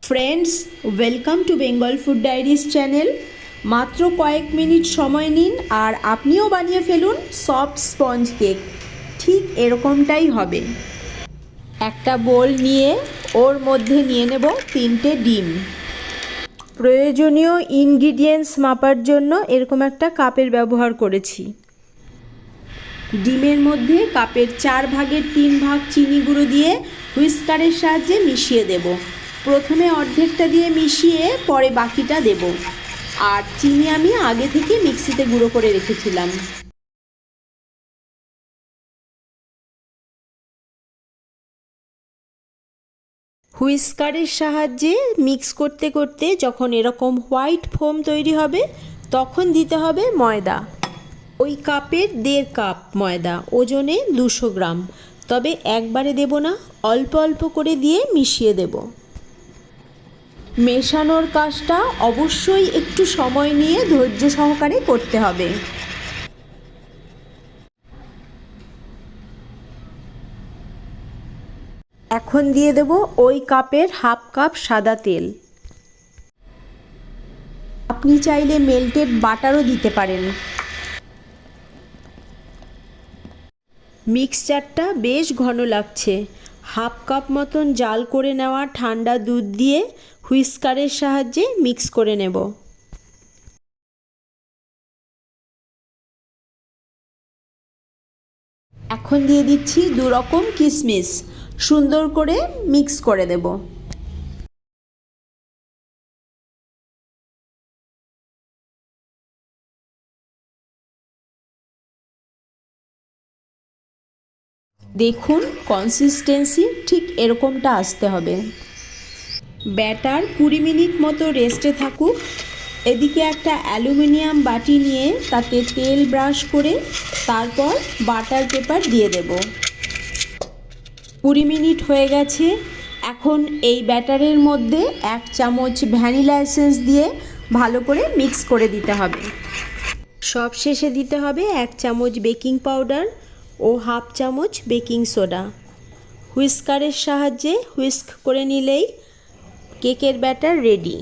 Friends, welcome to Bengal food diaries channel. মাত্র কয়েক minute সময় নিন আর আপনিও বানিয়ে ফেলুন সফট স্পঞ্জ কেক। ঠিক এরকমটাই হবে। একটা বোল নিয়ে ওর মধ্যে নিয়ে নেব 3টে ডিম। প্রয়োজনীয় ইনগ্রিডিয়েন্টস মাপার জন্য এরকম একটা কাপের ব্যবহার করেছি। ডিমের মধ্যে কাপের 4/3 ভাগ চিনি গুঁড়ো দিয়ে হুইস্কারের সাহায্যে মিশিয়ে দেব। প্রথমে অর্ধেকটা দিয়ে মিশিয়ে পরে বাকিটা দেব। আর চিনি আমি আগে থেকে মিক্সিতে গুঁড়ো করে রেখেছিলাম। হুইস্কারের সাহায্যে মিক্স করতে করতে যখন এরকম হোয়াইট ফোম তৈরি হবে তখন দিতে হবে ময়দা। ওই কাপের 1.5 কাপ ময়দা, ওজনে 200 গ্রাম। তবে একবারে দেব না, অল্প অল্প করে দিয়ে মিশিয়ে দেব। মেশানোর কাজটা অবশ্যই একটু সময় নিয়ে ধৈর্য সহকারে করতে হবে। এখন দিয়ে দেব ওই কাপের 1/2 কাপ সাদা তেল। আপনি চাইলে মেল্টেড বাটারও দিতে পারেন। মিক্সচারটা বেশ ঘন লাগছে। 1/2 কাপ মতন জাল করে নেওয়া ঠান্ডা দুধ দিয়ে হুইস্কারের সাহায্যে মিক্স করে নেব। এখন দিয়ে দিচ্ছি 2 রকম কিশমিশ। সুন্দর করে মিক্স করে দেব। দেখুন, কনসিস্টেন্সি ঠিক এরকমটা আসতে হবে। ব্যাটার 20 মিনিট মতো রেস্টে থাকুক। এদিকে একটা অ্যালুমিনিয়াম বাটি নিয়ে তাতে তেল ব্রাশ করে তারপর বাটার পেপার দিয়ে দেব। 20 মিনিট হয়ে গেছে। এখন এই ব্যাটারের মধ্যে 1 চামচ ভ্যানিলা এসেন্স দিয়ে ভালো করে মিক্স করে দিতে হবে। সব শেষে দিতে হবে 1 চামচ বেকিং পাউডার ও 1/2 চামচ বেকিং সোডা। হুইস্কারের সাহায্যে হুইস্ক করে নিলেই কেকের ব্যাটার রেডি।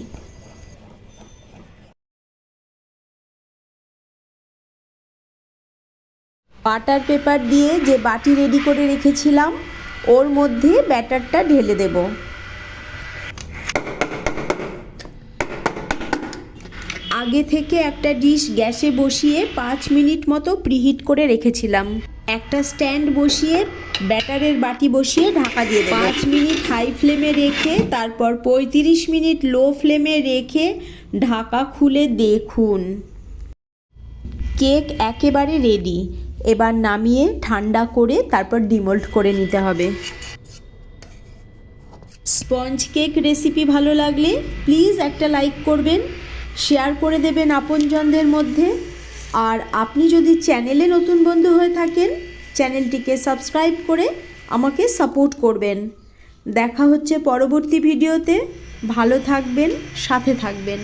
বাটার পেপার দিয়ে যে বাটি রেডি করে রেখেছিলাম ওর মধ্যে ব্যাটারটা ঢেলে দেব। আগে থেকে একটা ডিশ গ্যাসে বসিয়ে 5 মিনিট মতো প্রিহিট করে রেখেছিলাম। একটা স্ট্যান্ড বসিয়ে ব্যাটারের বাটি বসিয়ে ঢাকা দিয়ে দেব। 5 মিনিট হাই ফ্লেমে রেখে তারপর 35 মিনিট লো ফ্লেমে রেখে ঢাকা খুলে দেখুন, কেক একেবারে রেডি। এবার নামিয়ে ঠান্ডা করে তারপর ডিমোল্ড করে নিতে হবে। স্পঞ্জ কেক রেসিপি ভালো লাগলে প্লিজ একটা লাইক করবেন, শেয়ার করে দেবেন আপনজনদের মধ্যে। আর আপনি যদি চ্যানেলে নতুন বন্ধু হয়ে থাকেন চ্যানেলটিকে সাবস্ক্রাইব করে আমাকে সাপোর্ট করবেন। দেখা হচ্ছে পরবর্তী ভিডিওতে। ভালো থাকবেন, সাথে থাকবেন।